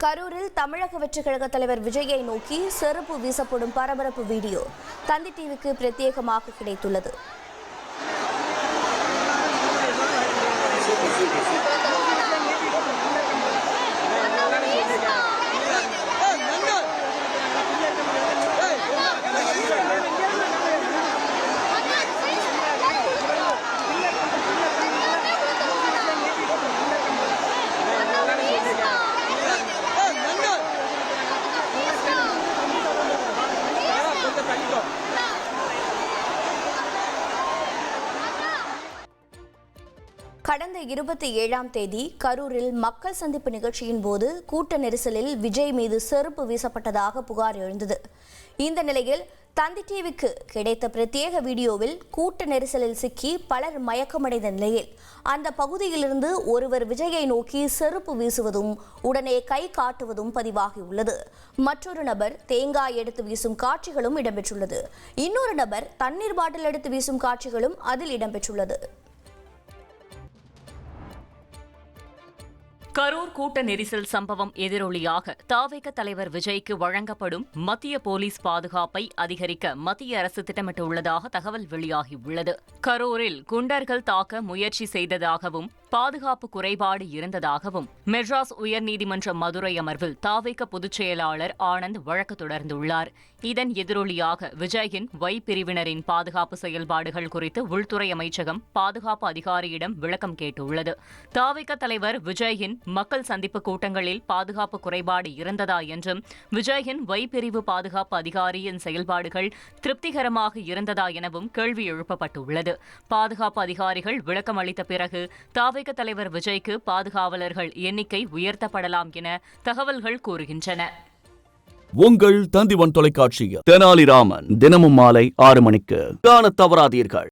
கரூரில் தமிழக வெற்றிக் கழக தலைவர் விஜயை நோக்கி செருப்பு வீசப்படும் பரபரப்பு வீடியோ தந்தி டிவிக்கு பிரத்யேகமாக கிடைத்துள்ளது. கடந்த 27ஆம் தேதி கரூரில் மக்கள் சந்திப்பு நிகழ்ச்சியின் போது கூட்ட நெரிசலில் விஜய் மீது செருப்பு வீசப்பட்டதாக புகார் எழுந்தது. இந்த நிலையில் தந்தி டிவிக்கு கிடைத்த பிரத்யேக வீடியோவில் கூட்ட நெரிசலில் சிக்கி பலர் மயக்கமடைந்த நிலையில் அந்த பகுதியிலிருந்து ஒருவர் விஜயை நோக்கி செருப்பு வீசுவதும் உடனே கை காட்டுவதும் பதிவாகியுள்ளது. மற்றொரு நபர் தேங்காய் எடுத்து வீசும் காட்சிகளும் இடம்பெற்றுள்ளது. இன்னொரு நபர் தண்ணீர் பாட்டில் எடுத்து வீசும் காட்சிகளும் அதில் இடம்பெற்றுள்ளது. கரூர் கூட்ட நெரிசல் சம்பவம் எதிரொலியாக தவிக தலைவர் விஜய்க்கு வழங்கப்படும் மத்திய போலீஸ் பாதுகாப்பை அதிகரிக்க மத்திய அரசு திட்டமிட்டுள்ளதாக தகவல் வெளியாகியுள்ளது. கரூரில் குண்டர்கள் தாக்க முயற்சி செய்ததாகவும் பாதுகாப்பு குறைபாடு இருந்ததாகவும் மெட்ராஸ் உயர்நீதிமன்ற மதுரை அமர்வில் தவிக பொதுச் செயலாளர் ஆனந்த் வழக்கு தொடர்ந்துள்ளார். இதன் எதிரொலியாக விஜயின் ஒய் பிரிவினரின் பாதுகாப்பு செயல்பாடுகள் குறித்து உள்துறை அமைச்சகம் பாதுகாப்பு அதிகாரியிடம் விளக்கம் கேட்டுள்ளது. தவிக தலைவர் விஜயின் மக்கள் சந்திப்பு கூட்டங்களில் பாதுகாப்பு குறைபாடு இருந்ததா என்றும் விஜயின் ஒய் பிரிவு பாதுகாப்பு அதிகாரியின் செயல்பாடுகள் திருப்திகரமாக இருந்ததா எனவும் கேள்வி எழுப்பப்பட்டுள்ளது. பாதுகாப்பு அதிகாரிகள் விளக்கம் அளித்த பிறகு தவிக தலைவர் விஜய்க்கு பாதுகாவலர்கள் எண்ணிக்கை உயர்த்தப்படலாம் என தகவல்கள் கூறுகின்றன. உங்கள் தந்தி ஒன் தொலைக்காட்சியில் தெனாலிராமன் தினமும் மாலை 6 மணிக்கு காணத் தவறாதீர்கள்.